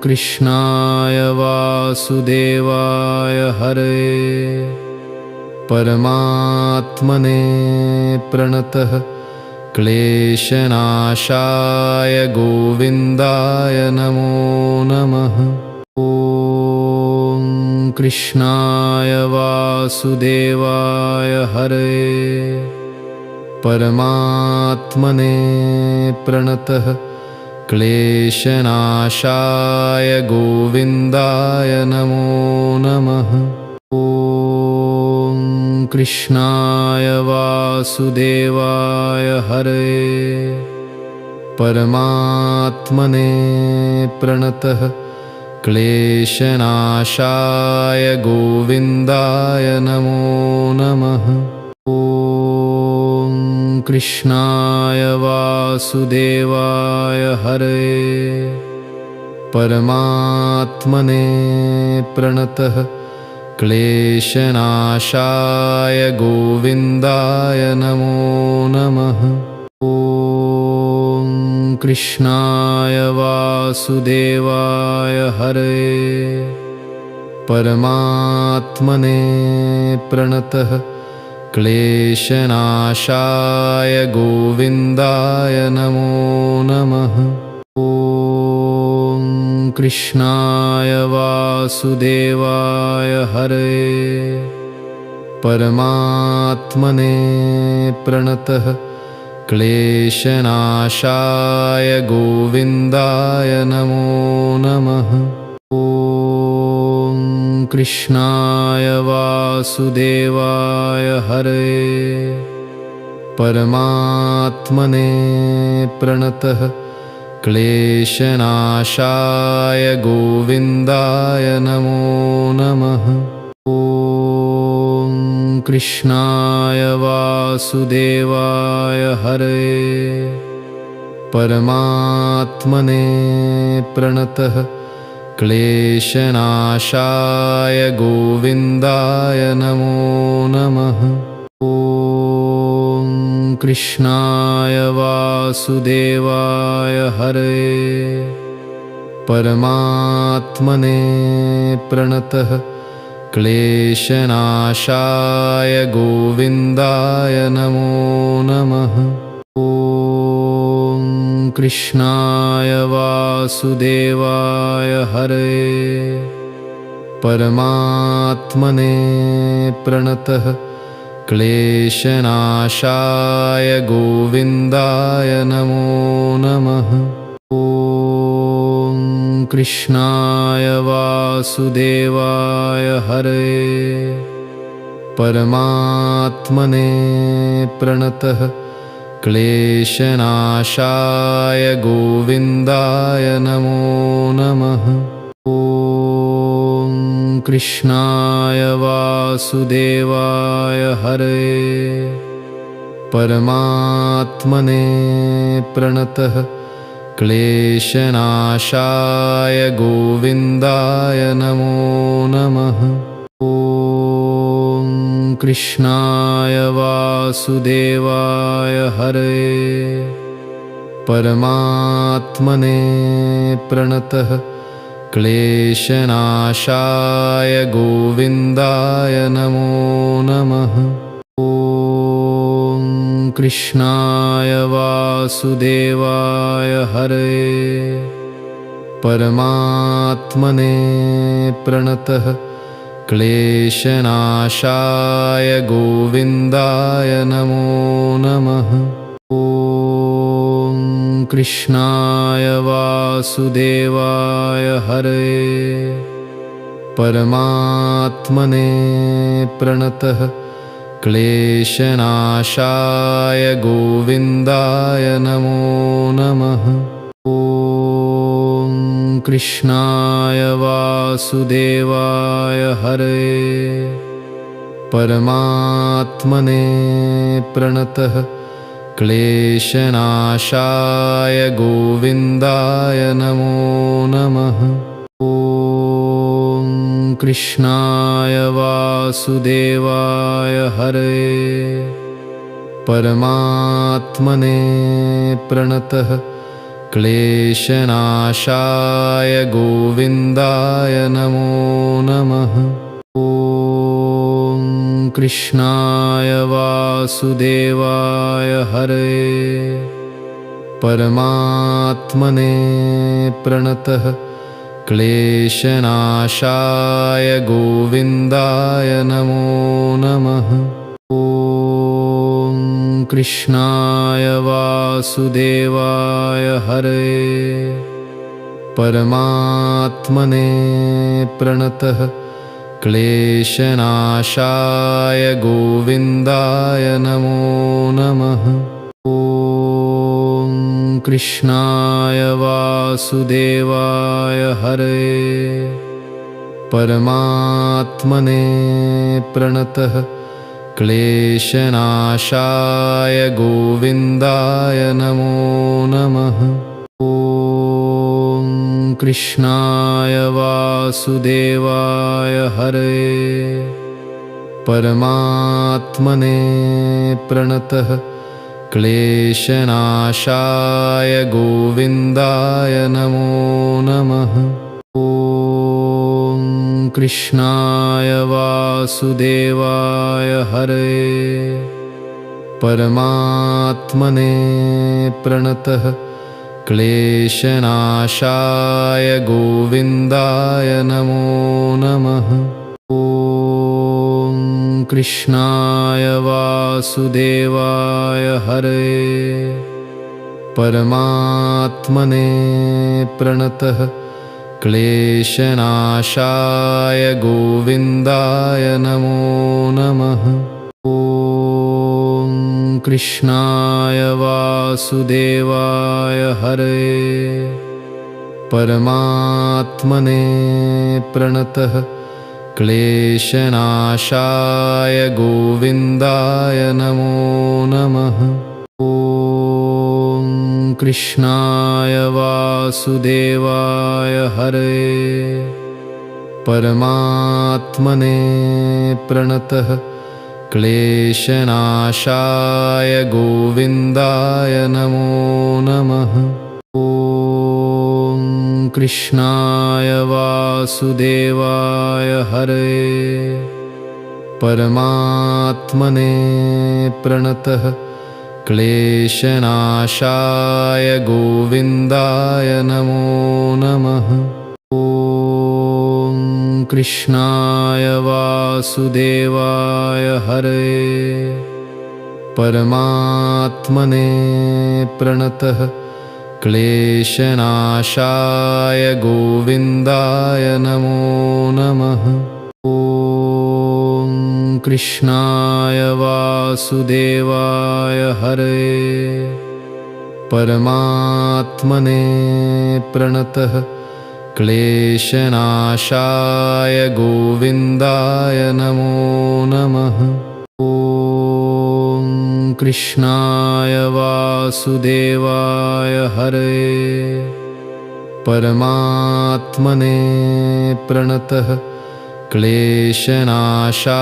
कृष्णाय वासुदेवाय हरे परमात्मने प्रणतः क्लेशनाशाय गोविन्दाय नमो नमः। ॐ कृष्णाय वासुदेवाय हरे परमात्मने प्रणतः क्लेशनाशाय गोविन्दाय नमो नमः। ॐ कृष्णाय वासुदेवाय हरे परमात्मने प्रणतः क्लेशनाशाय गोविन्दाय नमो नमः। ॐ कृष्णाय वासुदेवाय हरे परमात्मने प्रणतः क्लेशनाशाय गोविन्दाय नमो नमः। ॐ कृष्णाय वासुदेवाय हरे परमात्मने प्रणतः क्लेशनाशाय गोविन्दाय नमो नमः। ॐ कृष्णाय वासुदेवाय हरे परमात्मने प्रणतः क्लेशनाशाय गोविन्दाय नमो नमः। ॐ कृष्णाय वासुदेवाय हरे परमात्मने प्रणतः क्लेशनाशाय गोविन्दाय नमो नमः। ॐ कृष्णाय वासुदेवाय हरे परमात्मने प्रणतः क्लेशनाशाय गोविन्दाय नमो नमः। ॐ कृष्णाय वासुदेवाय हरे परमात्मने प्रणतः क्लेशनाशाय गोविन्दाय नमो नमः। ॐ कृष्णाय वासुदेवाय हरे परमात्मने प्रणतः क्लेशनाशाय गोविन्दाय नमो नमः। ॐ कृष्णाय वासुदेवाय हरे परमात्मने प्रणतः क्लेशनाशाय गोविन्दाय नमो नमः। ॐ कृष्णाय वासुदेवाय हरे परमात्मने प्रणतः क्लेशनाशाय गोविन्दाय नमो नमः। ॐ कृष्णाय वासुदेवाय हरे परमात्मने प्रणतः क्लेशनाशाय गोविन्दाय नमो नमः। ॐ कृष्णाय वासुदेवाय हरे परमात्मने प्रणतः क्लेशनाशाय गोविन्दाय नमो नमः। ॐ कृष्णाय वासुदेवाय हरे परमात्मने प्रणतः क्लेशनाशाय गोविन्दाय नमो नमः। ॐ कृष्णाय वासुदेवाय हरे परमात्मने प्रणतः क्लेशनाशाय गोविन्दाय नमो नमः। ॐ कृष्णाय वासुदेवाय हरे परमात्मने प्रणतः क्लेशनाशाय गोविन्दाय नमो नमः। ॐ कृष्णाय वासुदेवाय हरे परमात्मने प्रणतः क्लेशनाशाय गोविन्दाय नमो नमः। ॐ कृष्णाय वासुदेवाय हरे परमात्मने प्रणतः क्लेशनाशाय गोविन्दाय नमो नमः। ॐ कृष्णाय वासुदेवाय हरे परमात्मने प्रणतः क्लेशनाशाय गोविन्दाय नमो नमः। ॐ कृष्णाय वासुदेवाय हरे परमात्मने प्रणतः क्लेशनाशाय गोविन्दाय नमो नमः। ॐ कृष्णाय वासुदेवाय हरे परमात्मने प्रणतः क्लेशनाशाय गोविन्दाय नमो नमः। ॐ कृष्णाय वासुदेवाय हरे परमात्मने प्रणतः क्लेशनाशाय गोविन्दाय नमो नमः। ॐ कृष्णाय वासुदेवाय हरे परमात्मने प्रणतः क्लेशनाशाय गोविन्दाय नमो नमः। ॐ कृष्णाय वासुदेवाय हरे परमात्मने प्रणतः क्लेशनाशाय गोविन्दाय नमो नमः। ॐ कृष्णाय वासुदेवाय हरे परमात्मने प्रणतः क्लेशनाशाय गोविन्दाय नमो नमः। ॐ कृष्णाय वासुदेवाय हरे परमात्मने प्रणतः क्लेशनाशाय गोविन्दाय नमो नमः। ॐ कृष्णाय वासुदेवाय हरे परमात्मने प्रणतः क्लेशनाशाय गोविन्दाय नमो नमः। ॐ कृष्णाय वासुदेवाय हरे परमात्मने प्रणतः क्लेशनाशाय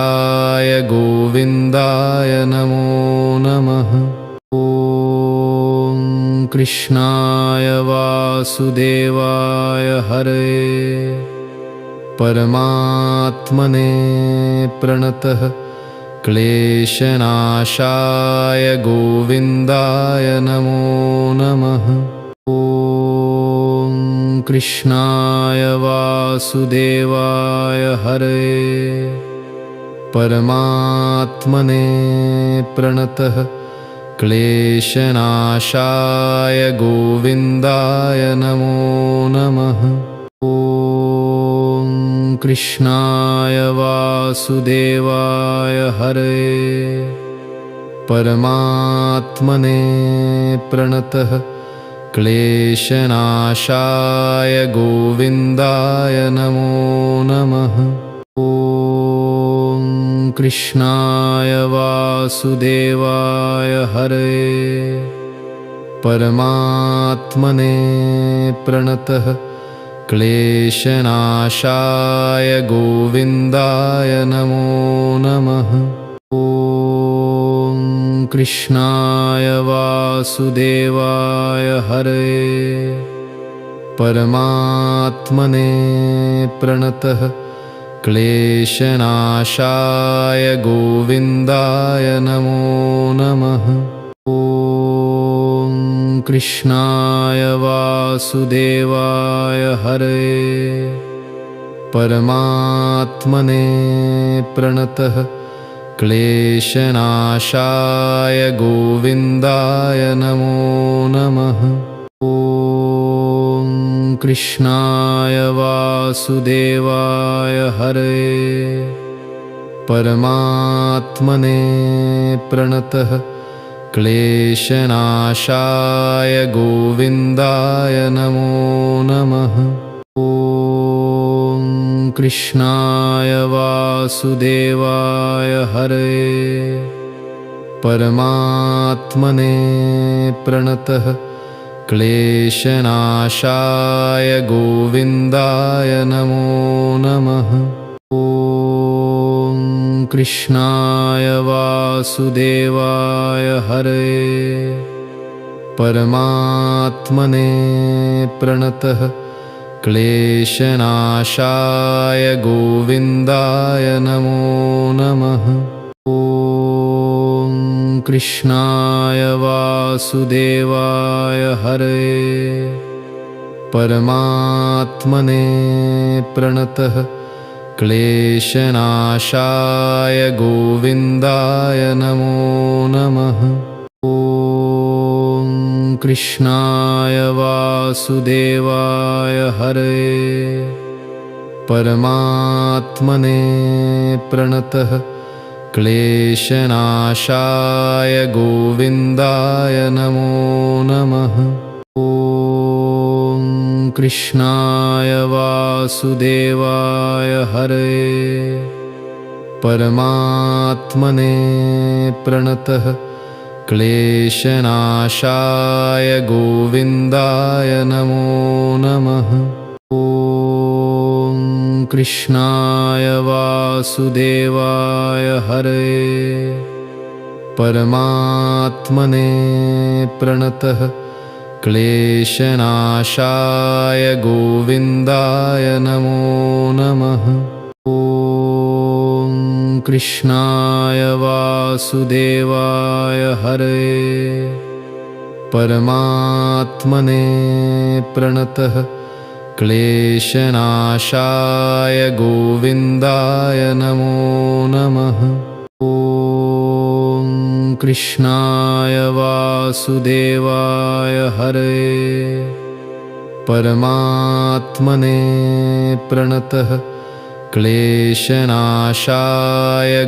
गोविन्दाय नमो नमः। ॐ कृष्णाय वासुदेवाय हरे परमात्मने प्रणतः क्लेशनाशाय गोविन्दाय नमो नमः। ॐ कृष्णाय वासुदेवाय हरे परमात्मने प्रणतः क्लेशनाशाय गोविन्दाय नमो नमः। ॐ कृष्णाय वासुदेवाय हरे परमात्मने प्रणतः क्लेशनाशाय गोविन्दाय नमो नमः। ॐ कृष्णाय वासुदेवाय हरे परमात्मने प्रणतः क्लेशनाशाय गोविन्दाय नमो नमः। ॐ कृष्णाय वासुदेवाय हरये परमात्मने प्रणतः क्लेशनाशाय गोविन्दाय नमो नमः। ॐ कृष्णाय वासुदेवाय हरये परमात्मने प्रणतः क्लेशनाशाय गोविन्दाय नमो नमः। ॐ कृष्णाय वासुदेवाय हरये परमात्मने प्रणतः क्लेशनाशाय गोविन्दाय नमो नमः। ॐ कृष्णाय वासुदेवाय हरये परमात्मने प्रणतः क्लेशनाशाय गोविन्दाय नमो नमः। ॐ कृष्णाय वासुदेवाय हरये परमात्मने प्रणतः क्लेशनाशाय गोविन्दाय नमो नमः। ॐ कृष्णाय वासुदेवाय हरये परमात्मने प्रणतः क्लेशनाशाय गोविन्दाय नमो नमः। ॐ कृष्णाय वासुदेवाय हरये परमात्मने प्रणतः क्लेशनाशाय गोविन्दाय नमो नमः। ॐ कृष्णाय वासुदेवाय हरये परमात्मने प्रणतः क्लेशनाशाय गोविन्दाय नमो नमः। ॐ कृष्णाय वासुदेवाय हरये परमात्मने प्रणतः क्लेशनाशाय गोविन्दाय नमो नमः। ॐ कृष्णाय वासुदेवाय हरये परमात्मने प्रणतः क्लेशनाशाय गोविन्दाय नमो नमः। ॐ कृष्णाय वासुदेवाय हरये परमात्मने प्रणतः क्लेशनाशाय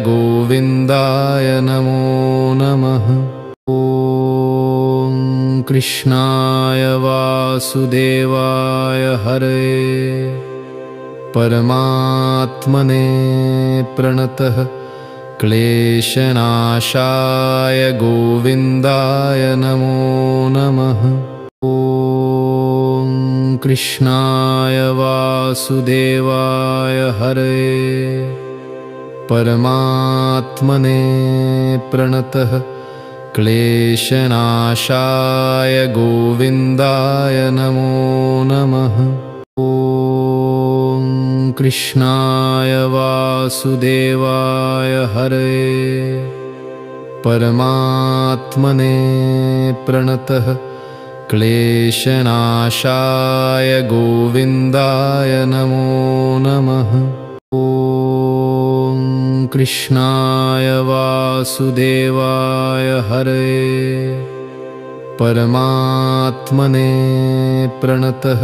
गोविन्दाय नमो नमः। ॐ कृष्णाय वासुदेवाय हरये परमात्मने प्रणतः क्लेशनाशाय गोविन्दाय नमो नमः। ॐ कृष्णाय वासुदेवाय हरये परमात्मने प्रणतः क्लेशनाशाय गोविन्दाय नमो नमः। ॐ कृष्णाय वासुदेवाय हरये परमात्मने प्रणतः क्लेशनाशाय गोविन्दाय नमो नमः। ॐ कृष्णाय वासुदेवाय हरये परमात्मने प्रणतः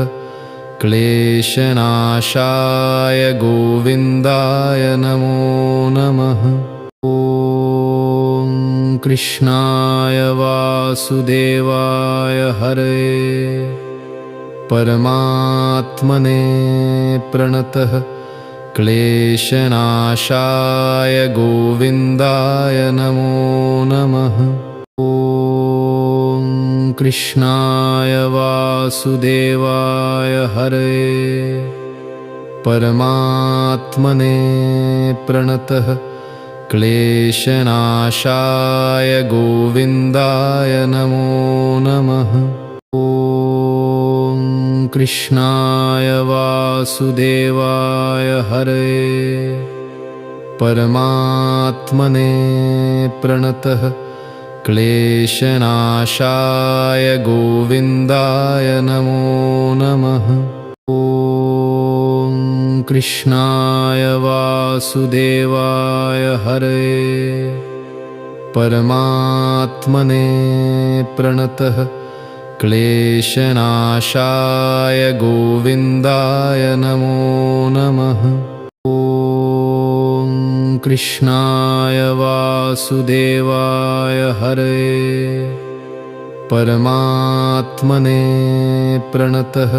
क्लेशनाशाय गोविन्दाय नमो नमः। ॐ कृष्णाय वासुदेवाय हरये परमात्मने प्रणतः क्लेशनाशाय गोविन्दाय नमो नमः। ॐ कृष्णाय वासुदेवाय हरये परमात्मने प्रणतः क्लेशनाशाय गोविन्दाय नमो नमः। ॐ कृष्णाय वासुदेवाय हरे परमात्मने प्रणतः क्लेशनाशाय गोविन्दाय नमो नमः। ॐ कृष्णाय वासुदेवाय हरे परमात्मने प्रणतः क्लेशनाशाय गोविन्दाय नमो नमः। ॐ कृष्णाय वासुदेवाय हरे परमात्मने प्रणतः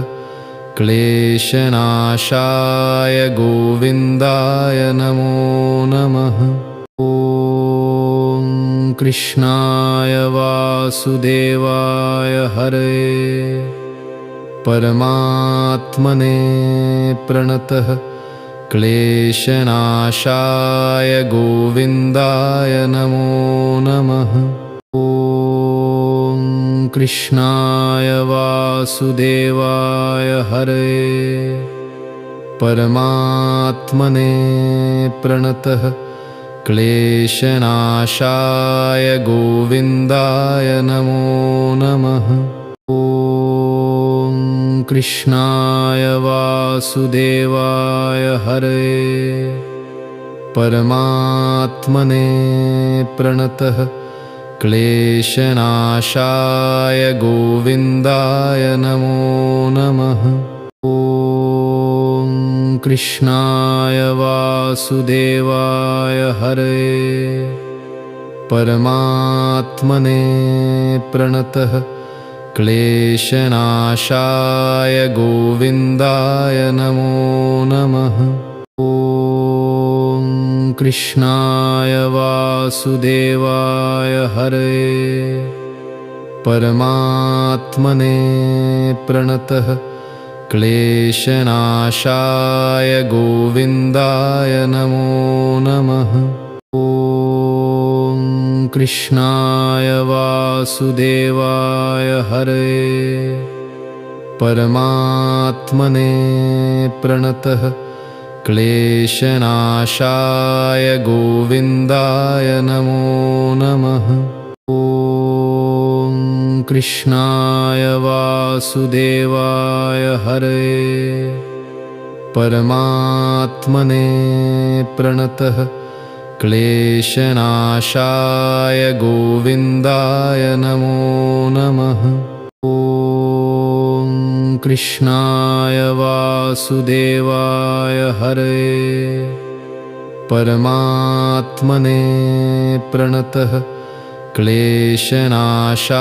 क्लेशनाशाय गोविन्दाय नमो नमः। ॐ कृष्णाय वासुदेवाय हरे परमात्मने प्रणतः क्लेशनाशाय गोविन्दाय नमो नमः। ॐ कृष्णाय वासुदेवाय हरे परमात्मने प्रणतः क्लेशनाशाय गोविन्दाय नमो नमः। ॐ कृष्णाय वासुदेवाय हरे परमात्मने प्रणतः क्लेशनाशाय गोविन्दाय नमो नमः। ॐ कृष्णाय वासुदेवाय हरे परमात्मने प्रणतः क्लेशनाशाय गोविन्दाय नमो नमः। ॐ कृष्णाय वासुदेवाय हरे परमात्मने प्रणतः क्लेशनाशाय गोविन्दाय नमो नमः। ॐ कृष्णाय वासुदेवाय हरे परमात्मने प्रणतः क्लेशनाशाय गोविन्दाय नमो नमः। ॐ कृष्णाय वासुदेवाय हरे परमात्मने प्रणतः क्लेशनाशाय गोविन्दाय नमो नमः। ॐ कृष्णाय वासुदेवाय हरे परमात्मने प्रणतः क्लेशनाशाय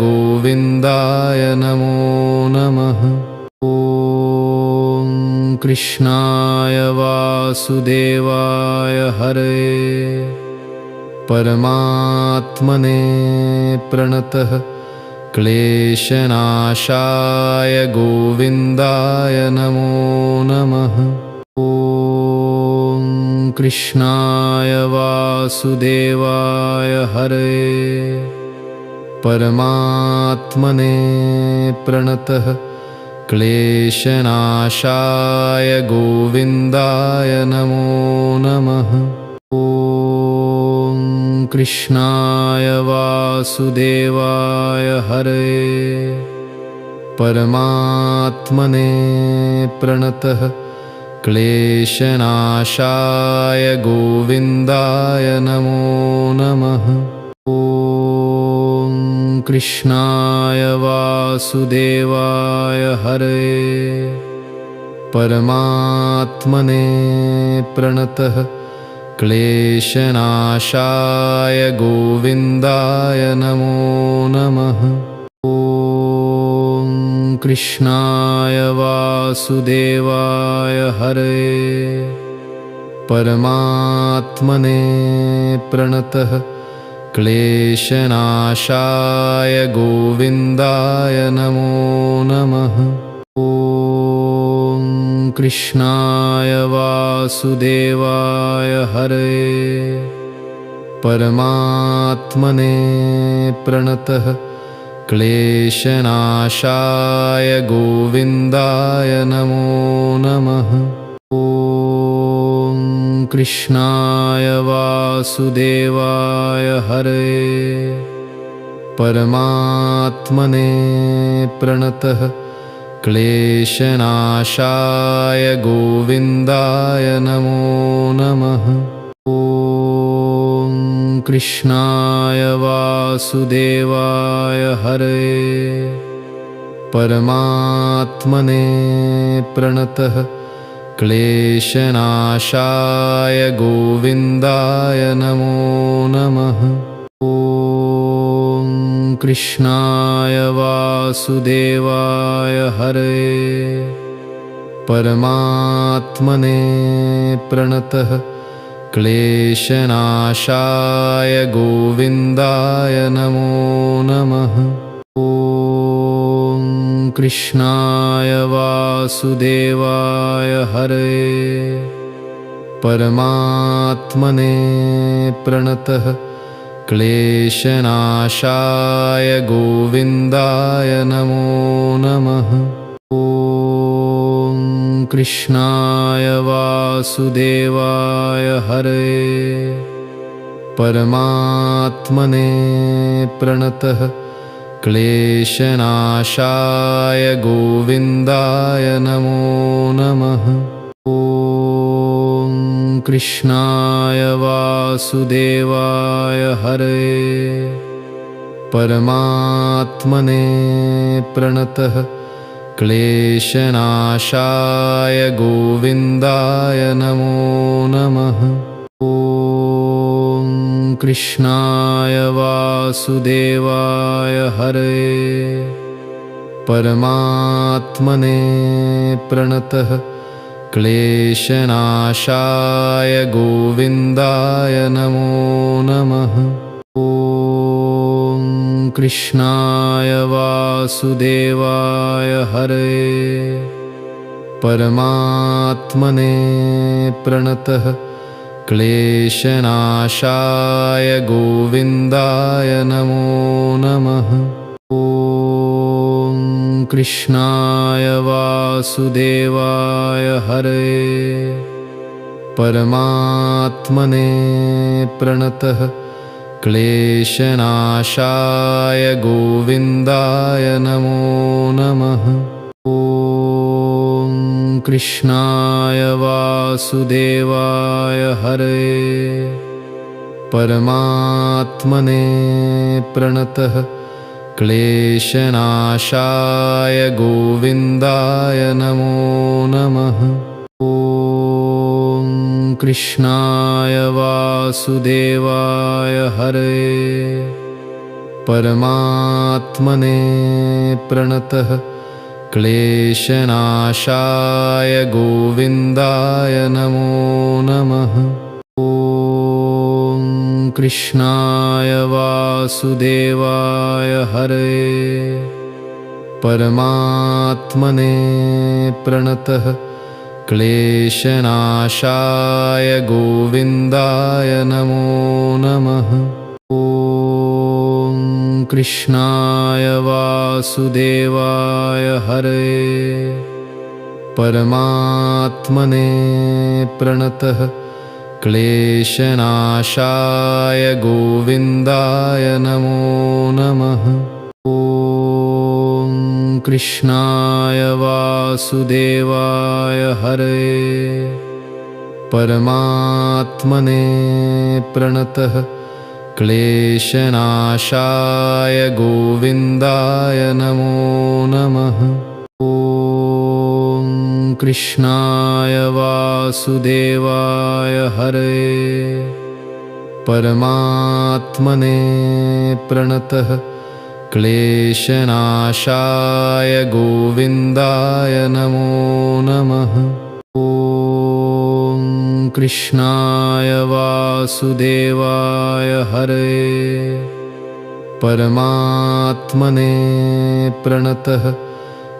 गोविन्दाय नमो नमः। ॐ कृष्णाय वासुदेवाय हरे परमात्मने प्रणतः क्लेशनाशाय गोविन्दाय नमो नमः। ॐ कृष्णाय वासुदेवाय हरे परमात्मने प्रणतः क्लेशनाशाय गोविन्दाय नमो नमः। ॐ कृष्णाय वासुदेवाय हरे परमात्मने प्रणतः क्लेशनाशाय गोविन्दाय नमो नमः। ॐ कृष्णाय वासुदेवाय हरे परमात्मने प्रणतः क्लेशनाशाय गोविन्दाय नमो नमः। ॐ कृष्णाय वासुदेवाय हरे परमात्मने प्रणतः क्लेशनाशाय गोविन्दाय नमो नमः। ॐ कृष्णाय वासुदेवाय वासुदेवाय हरये परमात्मने प्रणतः क्लेशनाशाय गोविन्दाय नमो नमः। ॐ कृष्णाय वासुदेवाय हरये परमात्मने प्रणतः क्लेशनाशाय गोविन्दाय नमो नमः। ॐ कृष्णाय वासुदेवाय हरये परमात्मने प्रणतः क्लेशनाशाय गोविन्दाय नमो नमः। ॐ कृष्णाय वासुदेवाय हरये परमात्मने प्रणतः क्लेशनाशाय गोविन्दाय नमो नमः। ॐ कृष्णाय वासुदेवाय हरये परमात्मने प्रणतः क्लेशनाशाय गोविन्दाय नमो नमः। ॐ कृष्णाय वासुदेवाय हरये परमात्मने प्रणतः क्लेशनाशाय गोविन्दाय नमो नमः। ॐ कृष्णाय वासुदेवाय हरये परमात्मने प्रणतः क्लेशनाशाय गोविन्दाय नमो नमः। ॐ कृष्णाय वासुदेवाय हरये परमात्मने प्रणतः क्लेशनाशाय गोविन्दाय नमो नमः। ॐ कृष्णाय वासुदेवाय हरये परमात्मने प्रणतः क्लेशनाशाय गोविन्दाय नमो नमः। ॐ कृष्णाय वासुदेवाय हरये परमात्मने प्रणतः क्लेशनाशाय गोविन्दाय नमो नमः। ॐ कृष्णाय वासुदेवाय हरये परमात्मने प्रणतः क्लेशनाशाय गोविन्दाय नमो नमः। ॐ कृष्णाय वासुदेवाय हरये परमात्मने प्रणतः क्लेशनाशाय गोविन्दाय नमो नमः। ॐ कृष्णाय वासुदेवाय हरये परमात्मने प्रणतः क्लेशनाशाय गोविन्दाय नमो नमः। ॐ कृष्णाय वासुदेवाय हरये परमात्मने प्रणतः क्लेशनाशाय गोविन्दाय नमो नमः। ॐ कृष्णाय वासुदेवाय हरये परमात्मने प्रणतः क्लेशनाशाय गोविन्दाय नमो नमः। ॐ कृष्णाय वासुदेवाय हरये परमात्मने प्रणतः क्लेशनाशाय गोविन्दाय नमो नमः। ॐ कृष्णाय वासुदेवाय हरये परमात्मने प्रणतः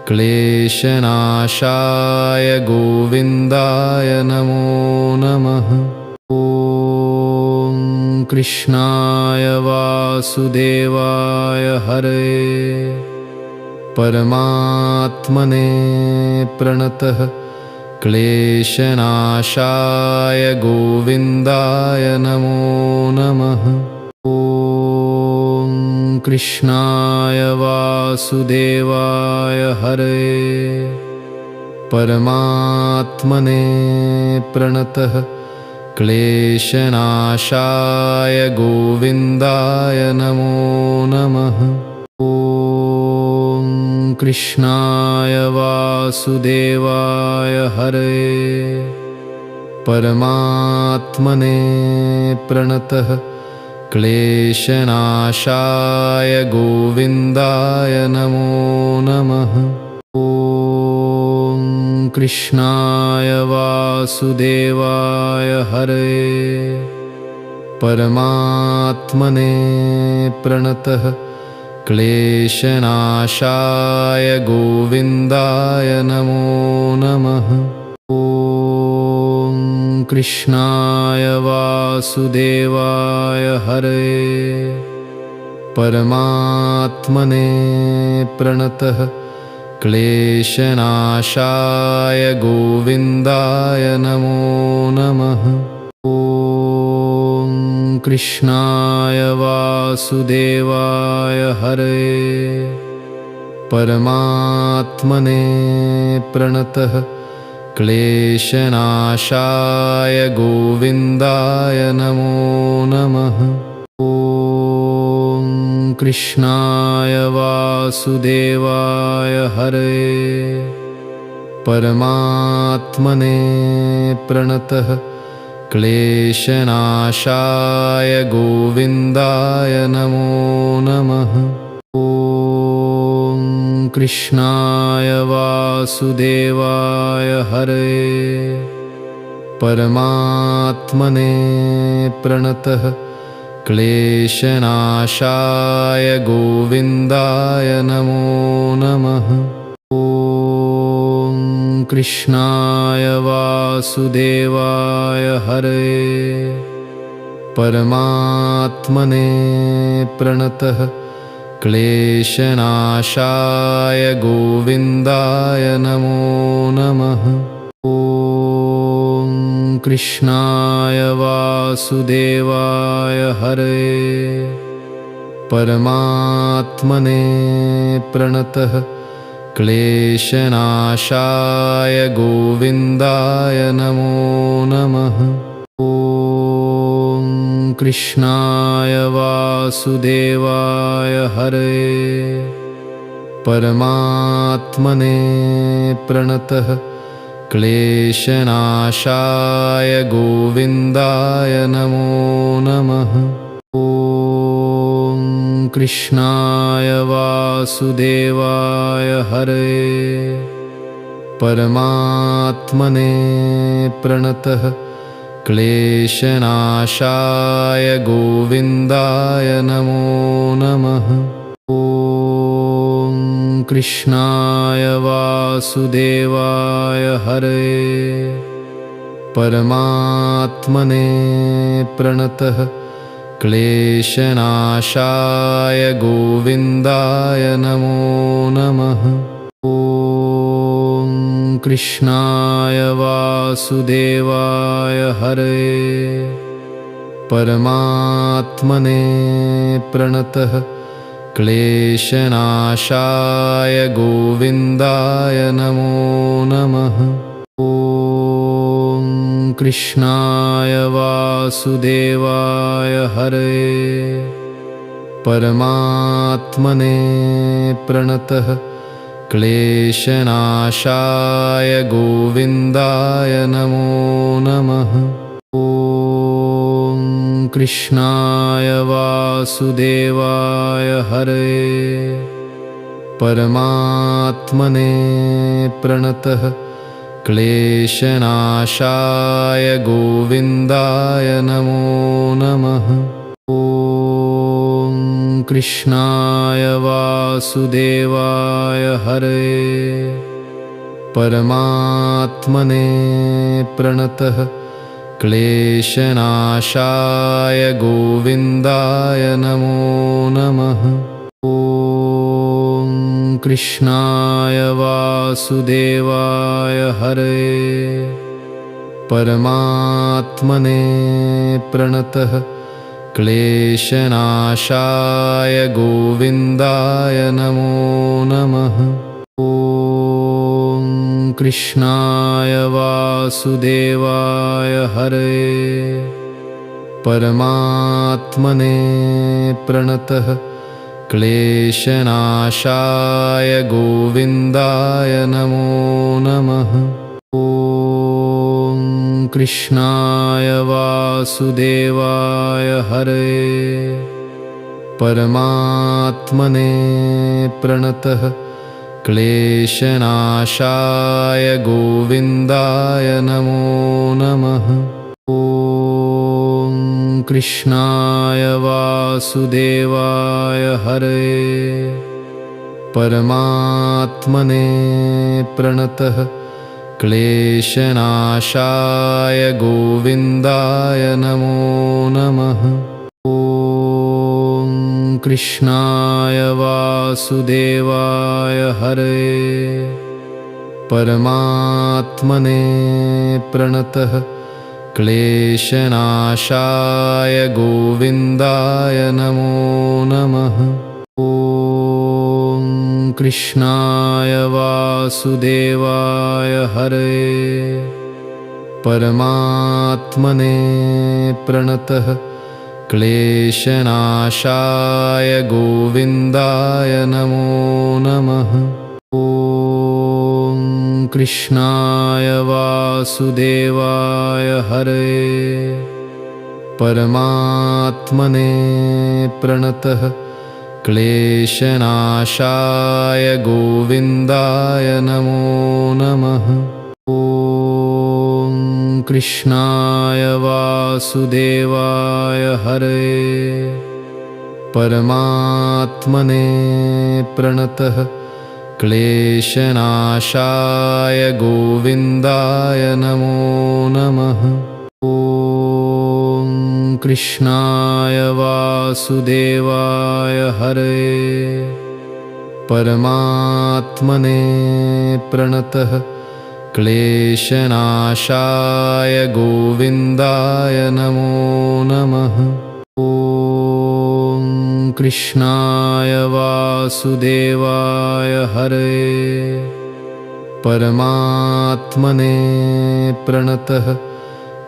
क्लेशनाशाय गोविन्दाय नमो नमः। ॐ कृष्णाय वासुदेवाय हरे परमात्मने प्रणतः क्लेशनाशाय गोविन्दाय नमो नमः। ॐ कृष्णाय वासुदेवाय हरे परमात्मने प्रणतः क्लेशनाशाय गोविन्दाय नमो नमः। ॐ कृष्णाय वासुदेवाय हरे परमात्मने प्रणतः क्लेशनाशाय गोविन्दाय नमो नमः। ॐ कृष्णाय वासुदेवाय हरे परमात्मने प्रणतः क्लेशनाशाय गोविन्दाय नमो नमः। ॐ कृष्णाय वासुदेवाय हरे परमात्मने प्रणतः क्लेशनाशाय गोविन्दाय नमो नमः। ॐ कृष्णाय वासुदेवाय हरे परमात्मने प्रणतः क्लेशनाशाय गोविन्दाय नमो नमः। ॐ कृष्णाय वासुदेवाय हरे परमात्मने प्रणतः क्लेशनाशाय गोविन्दाय नमो नमः। ॐ कृष्णाय वासुदेवाय हरे परमात्मने प्रणतः क्लेशनाशाय गोविन्दाय नमो नमः। ॐ कृष्णाय वासुदेवाय हरे परमात्मने प्रणतः क्लेशनाशाय गोविन्दाय नमो नमः। ॐ कृष्णाय वासुदेवाय हरे परमात्मने प्रणतः क्लेशनाशाय गोविन्दाय नमो नमः। ॐ कृष्णाय वासुदेवाय हरे परमात्मने प्रणतः क्लेशनाशाय गोविन्दाय नमो नमः। ॐ कृष्णाय वासुदेवाय हरे परमात्मने प्रणतः क्लेशनाशाय गोविन्दाय नमो नमः। ॐ कृष्णाय वासुदेवाय हरे परमात्मने प्रणतः क्लेशनाशाय गोविन्दाय नमो नमः। ॐ कृष्णाय वासुदेवाय हरे परमात्मने प्रणतः क्लेशनाशाय गोविन्दाय नमो नमः। ॐ कृष्णाय वासुदेवाय हरे परमात्मने प्रणतः क्लेशनाशाय गोविन्दाय नमो नमः। ॐ कृष्णाय वासुदेवाय हरे परमात्मने प्रणतः क्लेशनाशाय गोविन्दाय नमो नमः। ॐ कृष्णाय वासुदेवाय हरे परमात्मने प्रणतः क्लेशनाशाय गोविन्दाय नमो नमः। ॐ कृष्णाय वासुदेवाय हरे परमात्मने प्रणतः क्लेशनाशाय गोविन्दाय नमो नमः। ॐ कृष्णाय वासुदेवाय हरे परमात्मने प्रणतः क्लेशनाशाय गोविन्दाय नमो नमः। ॐ कृष्णाय वासुदेवाय हरे परमात्मने प्रणतः क्लेशनाशाय गोविन्दाय नमो नमः। ॐ कृष्णाय वासुदेवाय हरे परमात्मने प्रणतः क्लेशनाशाय गोविन्दाय नमो नमः। ॐ कृष्णाय वासुदेवाय हरे परमात्मने प्रणतः क्लेशनाशाय गोविन्दाय नमो नमः। ॐ कृष्णाय वासुदेवाय हरे परमात्मने प्रणतः क्लेशनाशाय गोविन्दाय नमो नमः। ॐ कृष्णाय वासुदेवाय हरे परमात्मने प्रणतः क्लेशनाशाय गोविन्दाय नमो नमः। ॐ कृष्णाय वासुदेवाय हरे परमात्मने प्रणतः क्लेशनाशाय गोविन्दाय नमो नमः। ॐ कृष्णाय वासुदेवाय हरे परमात्मने प्रणतः क्लेशनाशाय गोविन्दाय नमो नमः। ॐ कृष्णाय वासुदेवाय हरे परमात्मने प्रणतः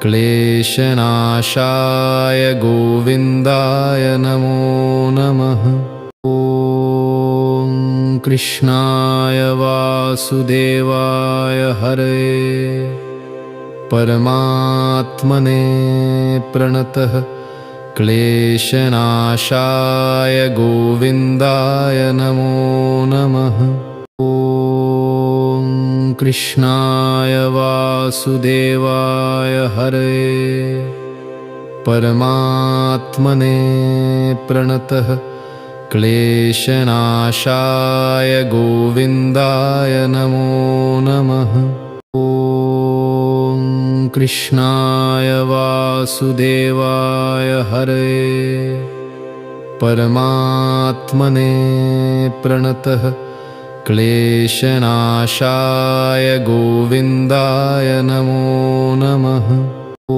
क्लेशनाशाय गोविन्दाय नमो नमः। ॐ कृष्णाय वासुदेवाय हरे परमात्मने प्रणतः क्लेशनाशाय गोविन्दाय नमो नमः। ॐ कृष्णाय वासुदेवाय हरे परमात्मने प्रणतः क्लेशनाशाय गोविन्दाय नमो नमः। ॐ कृष्णाय वासुदेवाय हरे परमात्मने प्रणतः क्लेशनाशाय गोविन्दाय नमो नमः। ॐ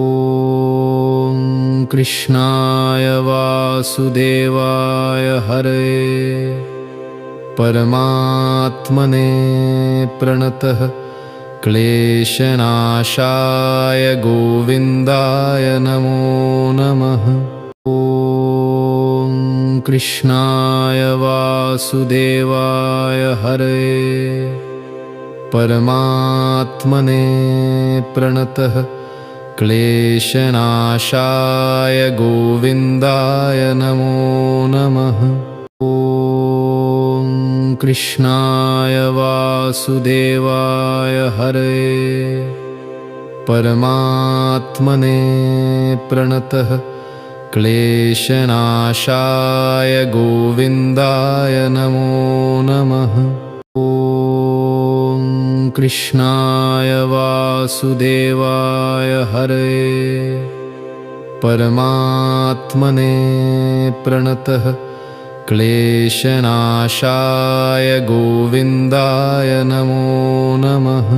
कृष्णाय वासुदेवाय हरे परमात्मने प्रणतः क्लेशनाशाय गोविन्दाय नमो नमः। ॐ कृष्णाय वासुदेवाय हरे परमात्मने प्रणतः क्लेशनाशाय गोविन्दाय नमो नमः। ॐ कृष्णाय वासुदेवाय हरे परमात्मने प्रणतः क्लेशनाशाय गोविन्दाय नमो नमः। ॐ कृष्णाय वासुदेवाय हरे परमात्मने प्रणतः क्लेशनाशाय गोविन्दाय नमो नमः।